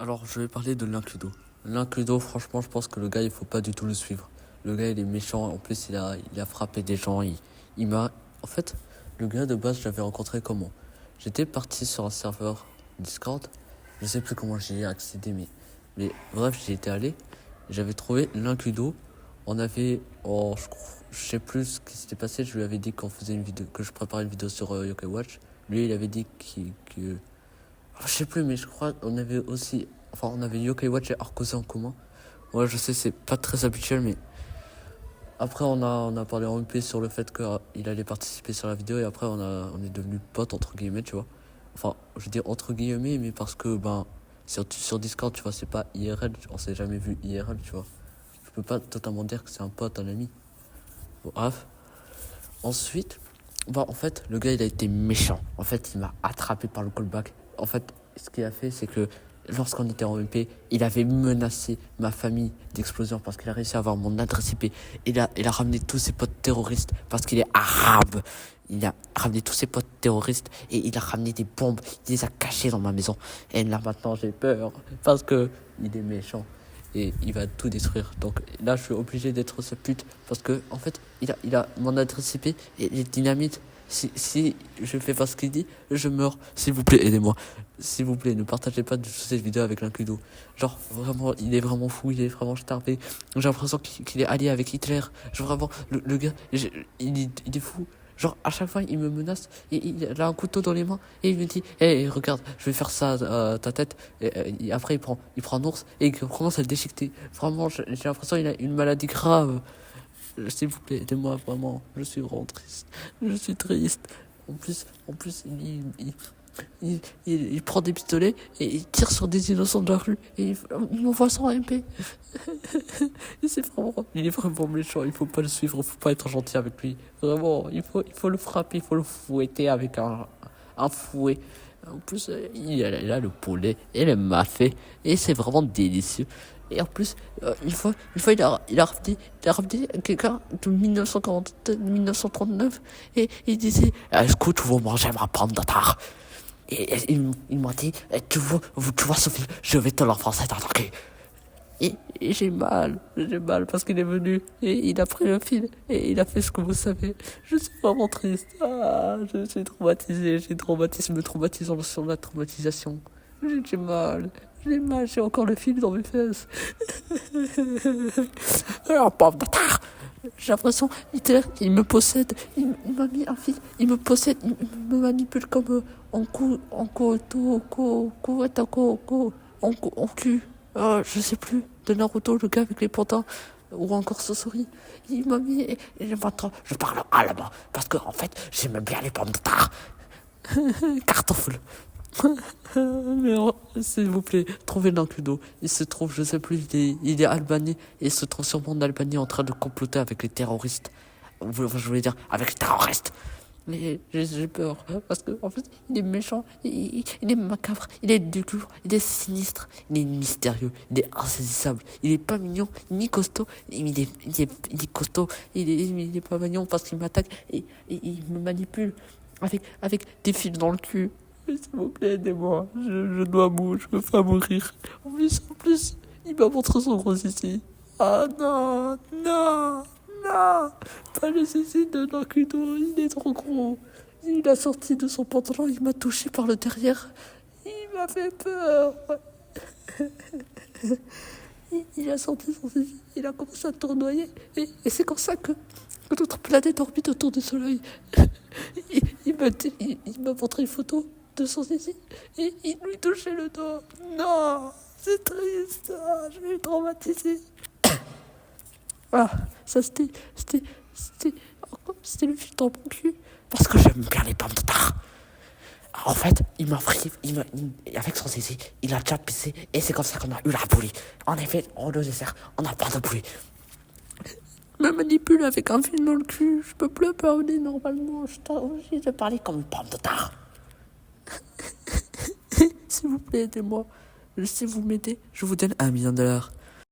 Alors, je vais parler de Linkudo. Linkudo, franchement, je pense que le gars, il faut pas du tout le suivre. Le gars, il est méchant. En plus, il a frappé des gens. Il m'a. En fait, le gars de base, je l'avais rencontré comment? J'étais parti sur un serveur Discord. Je sais plus comment j'y ai accédé, mais bref, j'y étais allé. J'avais trouvé Linkudo. On avait. Oh, je sais plus ce qui s'était passé. Je lui avais dit qu'on faisait une vidéo, que je préparais une vidéo sur Yokai Watch. Lui, il avait dit que je sais plus, mais je crois qu'on avait aussi. Enfin, on avait Yokai Watch et Arcosé en commun. Ouais, je sais, c'est pas très habituel, mais. Après, on a parlé en MP sur le fait qu'il allait participer sur la vidéo, et après, on est devenus potes, entre guillemets, tu vois. Enfin, je dis entre guillemets, mais parce que, sur Discord, tu vois, c'est pas IRL, on s'est jamais vu IRL, tu vois. Je peux pas totalement dire que c'est un pote, un ami. Bon, bref. Ensuite, en fait, le gars, il a été méchant. En fait, il m'a attrapé par le callback. En fait, ce qu'il a fait, c'est que lorsqu'on était en MP, il avait menacé ma famille d'explosion parce qu'il a réussi à avoir mon adresse IP. Il a ramené tous ses potes terroristes parce qu'il est arabe. Il a ramené tous ses potes terroristes et il a ramené des bombes. Il les a cachées dans ma maison. Et là, maintenant, j'ai peur parce que il est méchant. Et il va tout détruire. Donc là, je suis obligé d'être sa pute parce que, en fait, il a mon adresse IP et les dynamites. Si je fais pas ce qu'il dit, je meurs. S'il vous plaît, aidez-moi. S'il vous plaît, ne partagez pas cette vidéo avec l'incudo. Genre, vraiment, il est vraiment fou, il est vraiment starvé. J'ai l'impression qu'il est allié avec Hitler. Genre, vraiment, le gars, il est fou. Genre, à chaque fois, il me menace, et il a un couteau dans les mains, et il me dit, hey, regarde, je vais faire ça à ta tête. Et après, il prend un ours, et il commence à le déchiqueter. Vraiment, j'ai l'impression qu'il a une maladie grave. S'il vous plaît, aidez-moi, vraiment. Je suis vraiment triste. Je suis triste. En plus, il prend des pistolets et il tire sur des innocents de la rue et il m'envoie son MP. Il est vraiment méchant. Il faut pas le suivre, il faut pas être gentil avec lui. Vraiment, il faut le frapper, il faut le fouetter avec un fouet. En plus, il a le poulet et le mafé et c'est vraiment délicieux. Et en plus, une fois, il a ramené quelqu'un de 1939 et il disait, est-ce que tu veux manger ma pomme de terre? Et il m'a dit, tu vois Sophie, je vais te l'enfoncer dans le cul. Et j'ai mal parce qu'il est venu et il a pris le fil et il a fait ce que vous savez. Je suis vraiment triste. Je suis traumatisé, j'ai traumatisme traumatisant sur la traumatisation. J'ai mal, j'ai encore le fil dans mes fesses. Alors, pomme de terre. J'ai l'impression, Hitler, il me possède, il m'a mis un fil, il me possède, il me manipule comme en cul. Je sais plus, de Naruto, le gars avec les pantins, ou encore Sosori. Il m'a mis, et maintenant, je parle allemand, parce que, en fait, j'aime bien les pommes de terre. Kartoffel. Mais s'il vous plaît, trouvez l'incudo. Il se trouve, je sais plus, il est albanais et il se trouve sûrement en Albanie en train de comploter avec les terroristes. Je voulais dire avec les terroristes. Mais j'ai peur parce que en fait, il est méchant, il est macabre, il est lugubre, il est sinistre, il est mystérieux, il est insaisissable. Il est pas mignon ni costaud, il est costaud. Il est pas mignon parce qu'il m'attaque et il me manipule avec des fils dans le cul. S'il vous plaît, aidez-moi. Je dois mourir, je veux pas mourir. En plus, il m'a montré son gros ici. Ah non, non, non. Pas le zizi de Nakudo, il est trop gros. Il a sorti de son pantalon, il m'a touché par le derrière. Il m'a fait peur. Il a sorti son zizi, il a commencé à tournoyer. Et c'est comme ça que notre planète orbite autour du soleil. Il m'a montré une photo de son zizi et il lui touchait le dos. Non, c'est triste. Je vais traumatiser. Ça c'était le fil dans mon cul. Parce que j'aime bien les pommes de terre. En fait, il m'a pris, avec son zizi, il a déjà pissé et c'est comme ça qu'on a eu la boulie. En effet, en le dessert, on n'a pas de boulie. Me manipule avec un fil dans le cul. Je peux plus parler normalement. Je t'ai obligé de parler comme une pomme de terre. S'il vous plaît, aidez-moi. Si vous m'aidez, je vous donne $1 million.